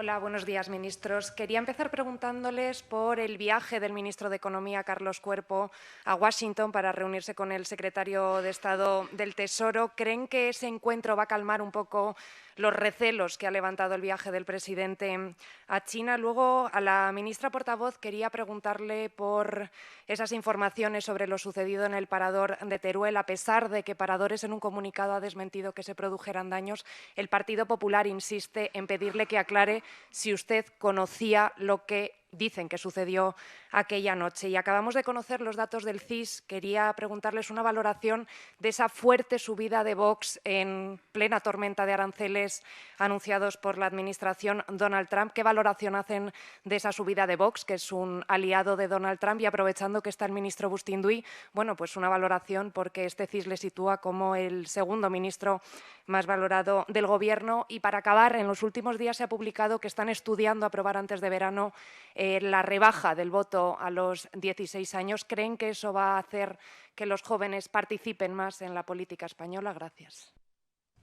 Hola, buenos días, ministros. Quería empezar preguntándoles por el viaje del ministro de Economía, Carlos Cuerpo, a Washington para reunirse con el secretario de Estado del Tesoro. ¿Creen que ese encuentro va a calmar un poco los recelos que ha levantado el viaje del presidente a China? Luego, a la ministra portavoz quería preguntarle por esas informaciones sobre lo sucedido en el parador de Teruel. A pesar de que Paradores en un comunicado ha desmentido que se produjeran daños, el Partido Popular insiste en pedirle que aclare si usted conocía lo que dicen que sucedió aquella noche. Y acabamos de conocer los datos del CIS. Quería preguntarles una valoración de esa fuerte subida de Vox en plena tormenta de aranceles anunciados por la administración Donald Trump. ¿Qué valoración hacen de esa subida de Vox, que es un aliado de Donald Trump? Y aprovechando que está el ministro Bustinduy, bueno, pues una valoración porque este CIS le sitúa como el segundo ministro más valorado del Gobierno. Y para acabar, en los últimos días se ha publicado que están estudiando aprobar antes de verano la rebaja del voto a los 16 años. ¿Creen que eso va a hacer que los jóvenes participen más en la política española? Gracias.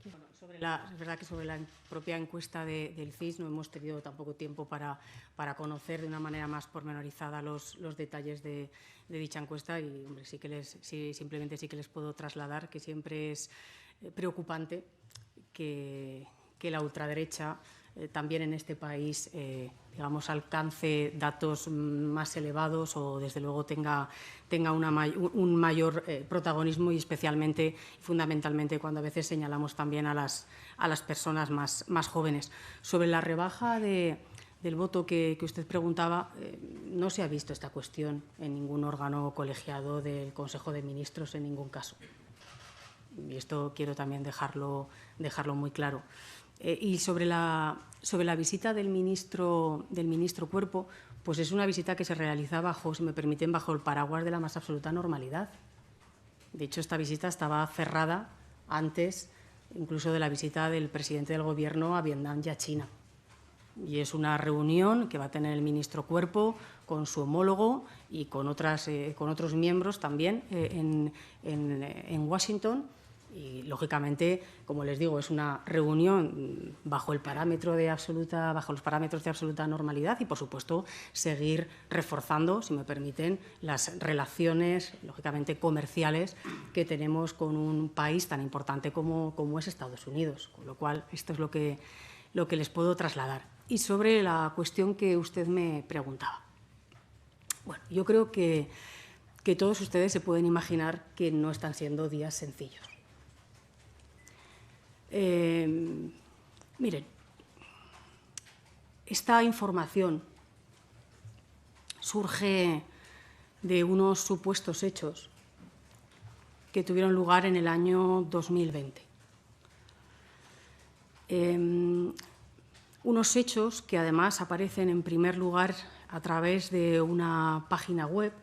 Bueno, es verdad que sobre la propia encuesta del CIS no hemos tenido tampoco tiempo para conocer de una manera más pormenorizada los detalles de dicha encuesta y, hombre, simplemente sí que les puedo trasladar que siempre es preocupante que la ultraderecha también en este país digamos, alcance datos más elevados o, desde luego, tenga un mayor protagonismo y, especialmente y fundamentalmente, cuando a veces señalamos también a las personas más jóvenes. Sobre la rebaja del voto que usted preguntaba, no se ha visto esta cuestión en ningún órgano colegiado del Consejo de Ministros, en ningún caso. Y esto quiero también dejarlo muy claro. Y sobre la visita del ministro Cuerpo, pues es una visita que se realiza si me permiten, bajo el paraguas de la más absoluta normalidad. De hecho, esta visita estaba cerrada antes incluso de la visita del presidente del Gobierno a Vietnam y a China. Y es una reunión que va a tener el ministro Cuerpo con su homólogo y con otros miembros también en Washington. Y, lógicamente, como les digo, es una reunión bajo los parámetros de absoluta normalidad y, por supuesto, seguir reforzando, si me permiten, las relaciones, lógicamente, comerciales que tenemos con un país tan importante como es Estados Unidos. Con lo cual, esto es lo que les puedo trasladar. Y sobre la cuestión que usted me preguntaba. Bueno, yo creo que todos ustedes se pueden imaginar que no están siendo días sencillos. Miren, esta información surge de unos supuestos hechos que tuvieron lugar en el año 2020. Unos hechos que además aparecen en primer lugar a través de una página web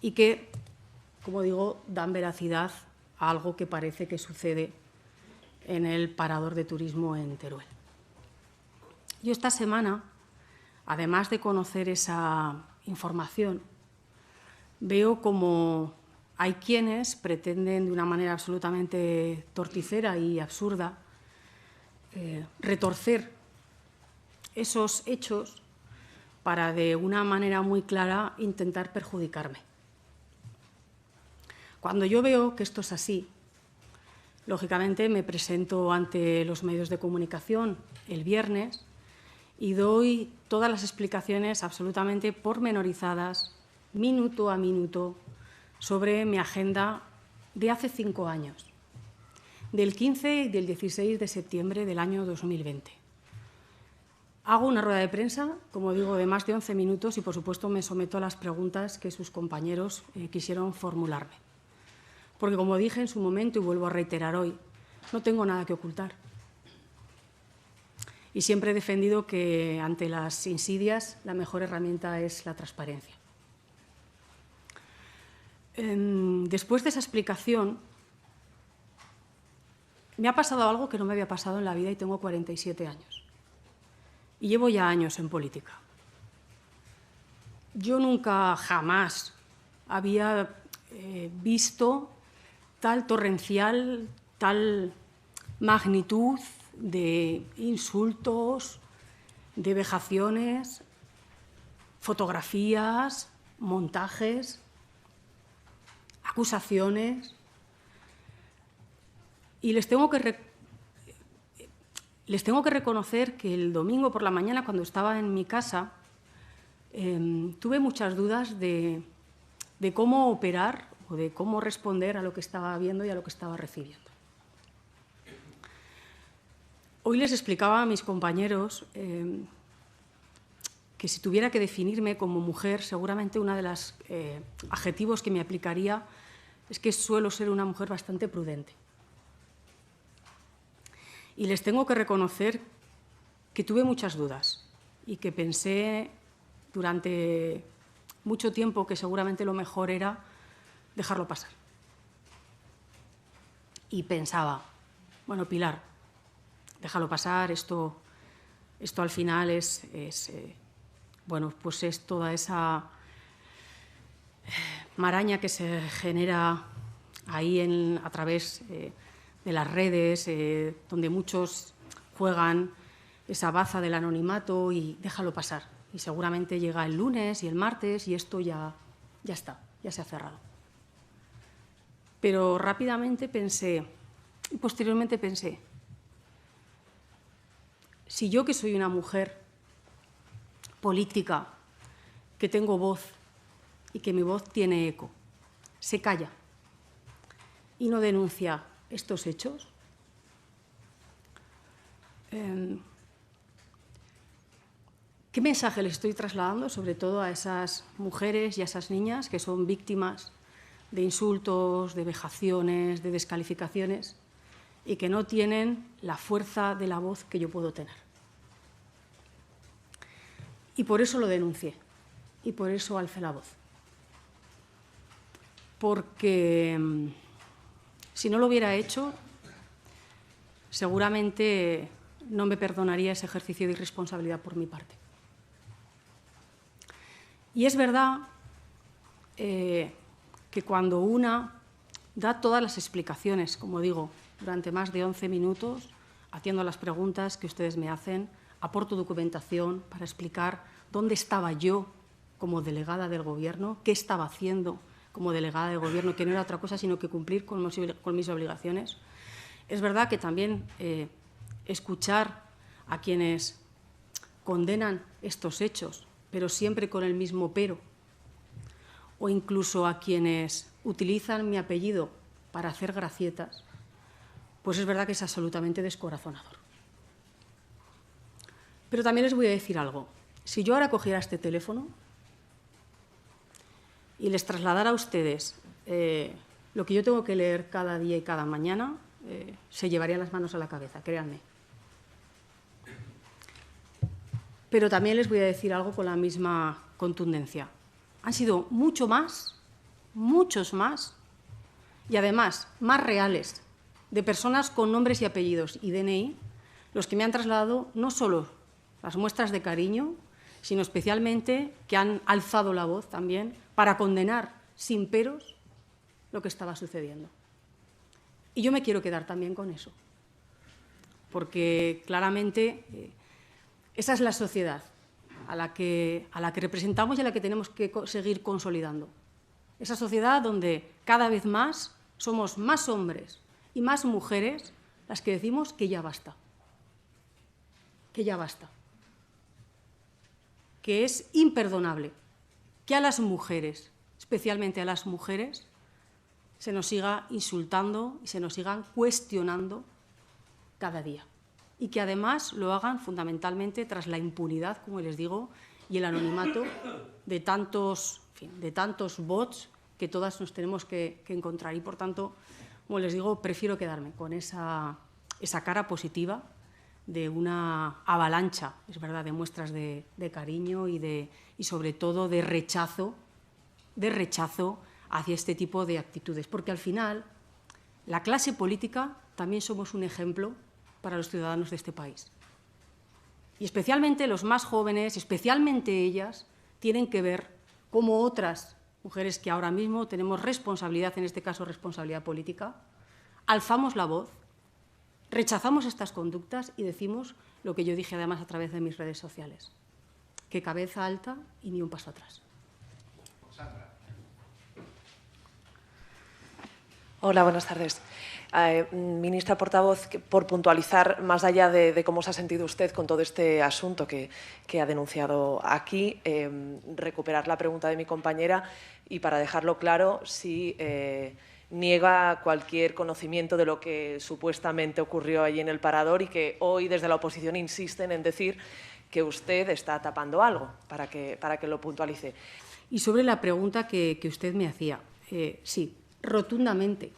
y que, como digo, dan veracidad a algo que parece que sucede en el parador de turismo en Teruel. Yo esta semana, además de conocer esa información, veo como hay quienes pretenden, de una manera absolutamente torticera y absurda, retorcer esos hechos para, de una manera muy clara, intentar perjudicarme. Cuando yo veo que esto es así, lógicamente me presento ante los medios de comunicación el viernes y doy todas las explicaciones absolutamente pormenorizadas, minuto a minuto, sobre mi agenda de hace 5 años, del 15 y del 16 de septiembre del año 2020. Hago una rueda de prensa, como digo, de más de 11 minutos y, por supuesto, me someto a las preguntas que sus compañeros quisieron formularme. Porque, como dije en su momento y vuelvo a reiterar hoy, no tengo nada que ocultar. Y siempre he defendido que, ante las insidias, la mejor herramienta es la transparencia. Después de esa explicación, me ha pasado algo que no me había pasado en la vida y tengo 47 años. Y llevo ya años en política. Yo nunca, jamás, había visto tal torrencial, tal magnitud de insultos, de vejaciones, fotografías, montajes, acusaciones. Y les tengo que reconocer que el domingo por la mañana, cuando estaba en mi casa, tuve muchas dudas de cómo operar o de cómo responder a lo que estaba viendo y a lo que estaba recibiendo. Hoy les explicaba a mis compañeros que si tuviera que definirme como mujer, seguramente uno de los adjetivos que me aplicaría es que suelo ser una mujer bastante prudente. Y les tengo que reconocer que tuve muchas dudas y que pensé durante mucho tiempo que seguramente lo mejor era dejarlo pasar. Y pensaba, bueno, Pilar, déjalo pasar, esto al final es toda esa maraña que se genera ahí a través de las redes, donde muchos juegan esa baza del anonimato, y déjalo pasar. Y seguramente llega el lunes y el martes y esto ya está, ya se ha cerrado. Pero rápidamente pensé, y posteriormente pensé, si yo, que soy una mujer política, que tengo voz y que mi voz tiene eco, se calla y no denuncia estos hechos, ¿qué mensaje les estoy trasladando, sobre todo a esas mujeres y a esas niñas que son víctimas de insultos, de vejaciones, de descalificaciones y que no tienen la fuerza de la voz que yo puedo tener? Y por eso lo denuncié y por eso alcé la voz. Porque si no lo hubiera hecho, seguramente no me perdonaría ese ejercicio de irresponsabilidad por mi parte. Y es verdad que cuando una da todas las explicaciones, como digo, durante más de 11 minutos, atiendo a las preguntas que ustedes me hacen, aporto documentación para explicar dónde estaba yo como delegada del Gobierno, qué estaba haciendo como delegada del Gobierno, que no era otra cosa sino que cumplir con mis obligaciones. Es verdad que también escuchar a quienes condenan estos hechos, pero siempre con el mismo pero, o incluso a quienes utilizan mi apellido para hacer gracietas, pues es verdad que es absolutamente descorazonador. Pero también les voy a decir algo. Si yo ahora cogiera este teléfono y les trasladara a ustedes lo que yo tengo que leer cada día y cada mañana, se llevarían las manos a la cabeza, créanme. Pero también les voy a decir algo con la misma contundencia. Han sido muchos más, y además más reales, de personas con nombres y apellidos y DNI, los que me han trasladado no solo las muestras de cariño, sino especialmente que han alzado la voz también para condenar sin peros lo que estaba sucediendo. Y yo me quiero quedar también con eso, porque claramente esa es la sociedad a la que representamos y a la que tenemos que seguir consolidando. Esa sociedad donde cada vez más somos más hombres y más mujeres las que decimos que ya basta, que ya basta, que es imperdonable que a las mujeres, especialmente a las mujeres, se nos siga insultando y se nos sigan cuestionando cada día. Y que además lo hagan fundamentalmente tras la impunidad, como les digo, y el anonimato de tantos bots que todas nos tenemos que encontrar. Y, por tanto, como les digo, prefiero quedarme con esa cara positiva de una avalancha, es verdad, de muestras de cariño y sobre todo de rechazo hacia este tipo de actitudes. Porque al final, la clase política también somos un ejemplo para los ciudadanos de este país. Y especialmente los más jóvenes, especialmente ellas, tienen que ver cómo otras mujeres que ahora mismo tenemos responsabilidad, en este caso responsabilidad política, alzamos la voz Rechazamos estas conductas y decimos lo que yo dije además a través de mis redes sociales, que cabeza alta y ni un paso atrás. Hola, buenas tardes. Ministra portavoz, por puntualizar, más allá de cómo se ha sentido usted con todo este asunto que ha denunciado aquí, recuperar la pregunta de mi compañera y para dejarlo claro, si niega cualquier conocimiento de lo que supuestamente ocurrió allí en el Parador y que hoy desde la oposición insisten en decir que usted está tapando algo, para que lo puntualice. Y sobre la pregunta que usted me hacía, sí, rotundamente.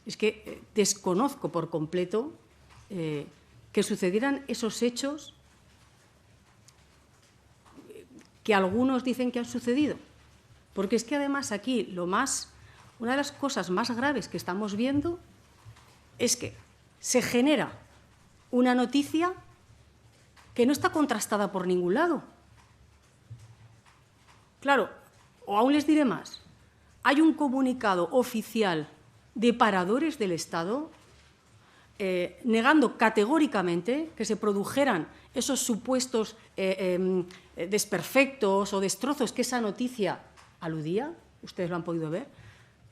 Es que desconozco por completo que sucedieran esos hechos que algunos dicen que han sucedido. Porque es que además aquí una de las cosas más graves que estamos viendo es que se genera una noticia que no está contrastada por ningún lado. Claro, o aún les diré más, hay un comunicado oficial de paradores del Estado negando categóricamente que se produjeran esos supuestos desperfectos o destrozos que esa noticia aludía. Ustedes lo han podido ver.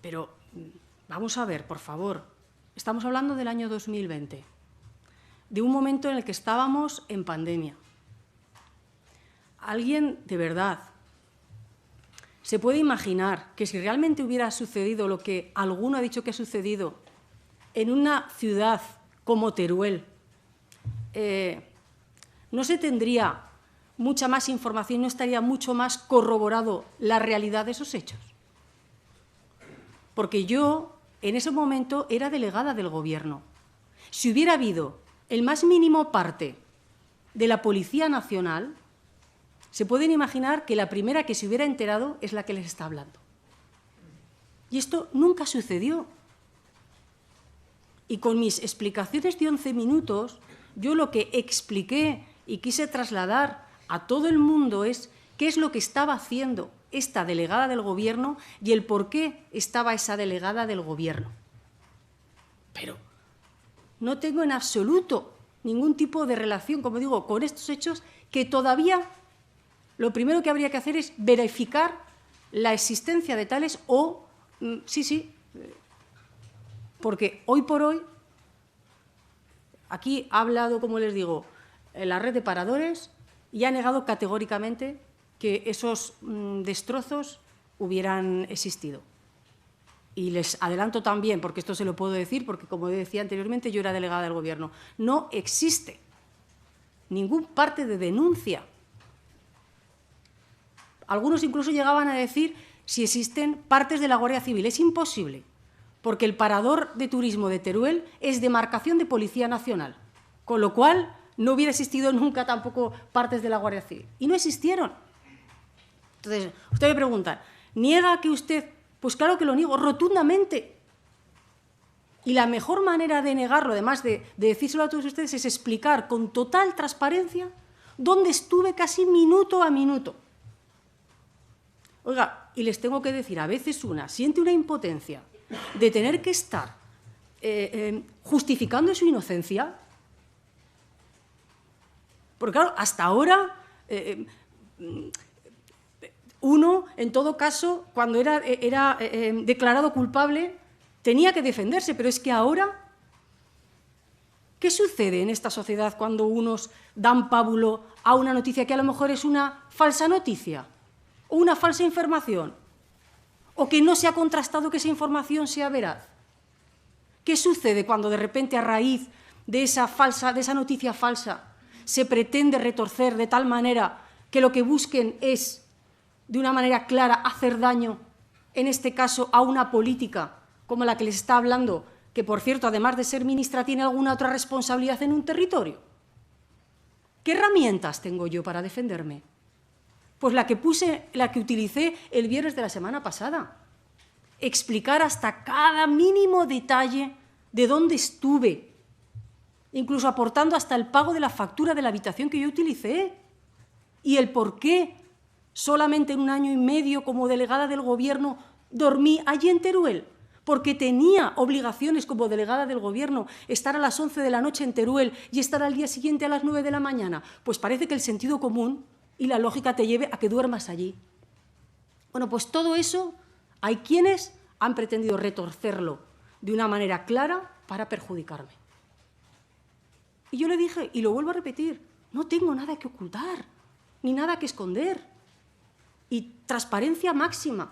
Pero vamos a ver, por favor, estamos hablando del año 2020, de un momento en el que estábamos en pandemia. ¿Alguien de verdad se puede imaginar que si realmente hubiera sucedido lo que alguno ha dicho que ha sucedido en una ciudad como Teruel, no se tendría mucha más información, no estaría mucho más corroborado la realidad de esos hechos? Porque yo, en ese momento, era delegada del Gobierno. Si hubiera habido el más mínimo parte de la Policía Nacional, se pueden imaginar que la primera que se hubiera enterado es la que les está hablando. Y esto nunca sucedió. Y con mis explicaciones de 11 minutos, yo lo que expliqué y quise trasladar a todo el mundo es qué es lo que estaba haciendo esta delegada del Gobierno y el por qué estaba esa delegada del Gobierno. Pero no tengo en absoluto ningún tipo de relación, como digo, con estos hechos que todavía lo primero que habría que hacer es verificar la existencia de tales o, porque hoy por hoy, aquí ha hablado, como les digo, la red de paradores y ha negado categóricamente que esos destrozos hubieran existido. Y les adelanto también, porque esto se lo puedo decir, porque como decía anteriormente, yo era delegada del Gobierno, no existe ningún parte de denuncia. Algunos incluso llegaban a decir si existen partes de la Guardia Civil. Es imposible, porque el parador de turismo de Teruel es demarcación de Policía Nacional, con lo cual no hubiera existido nunca tampoco partes de la Guardia Civil. Y no existieron. Entonces, usted me pregunta, ¿niega que usted? Pues claro que lo niego, rotundamente. Y la mejor manera de negarlo, además de decírselo a todos ustedes, es explicar con total transparencia dónde estuve casi minuto a minuto. Oiga, y les tengo que decir, a veces una siente una impotencia de tener que estar justificando su inocencia. Porque claro, hasta ahora uno, en todo caso, cuando era declarado culpable, tenía que defenderse, pero es que ahora, ¿qué sucede en esta sociedad cuando unos dan pábulo a una noticia que a lo mejor es una falsa noticia o una falsa información o que no se ha contrastado que esa información sea veraz? ¿Qué sucede cuando de repente a raíz de esa noticia falsa se pretende retorcer de tal manera que lo que busquen es, de una manera clara, hacer daño, en este caso, a una política como la que les está hablando, que, por cierto, además de ser ministra, tiene alguna otra responsabilidad en un territorio? ¿Qué herramientas tengo yo para defenderme? Pues la que utilicé el viernes de la semana pasada. Explicar hasta cada mínimo detalle de dónde estuve, incluso aportando hasta el pago de la factura de la habitación que yo utilicé y el por qué solamente en 1 año y medio como delegada del Gobierno dormí allí en Teruel. porque tenía obligaciones como delegada del Gobierno, estar a las 11 de la noche en Teruel y estar al día siguiente a las 9 de la mañana? Pues parece que el sentido común y la lógica te lleve a que duermas allí. Bueno, pues todo eso hay quienes han pretendido retorcerlo de una manera clara para perjudicarme. Y yo le dije, y lo vuelvo a repetir, no tengo nada que ocultar, ni nada que esconder. Y transparencia máxima.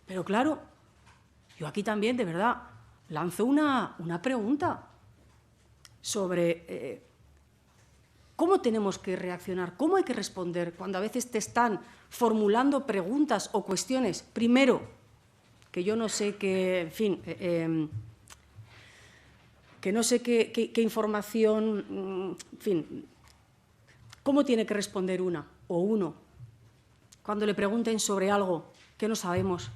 Pero claro, yo aquí también, de verdad, lanzo una pregunta sobre cómo tenemos que reaccionar, cómo hay que responder cuando a veces te están formulando preguntas o cuestiones. Primero, que yo no sé qué, en fin, que no sé qué información, en fin, cómo tiene que responder una o uno cuando le pregunten sobre algo que no sabemos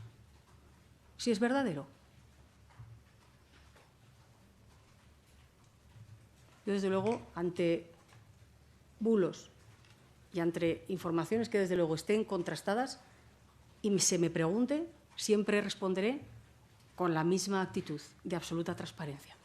si es verdadero. Yo, desde luego, ante bulos y ante informaciones que, desde luego, estén contrastadas y se me pregunte, siempre responderé con la misma actitud de absoluta transparencia.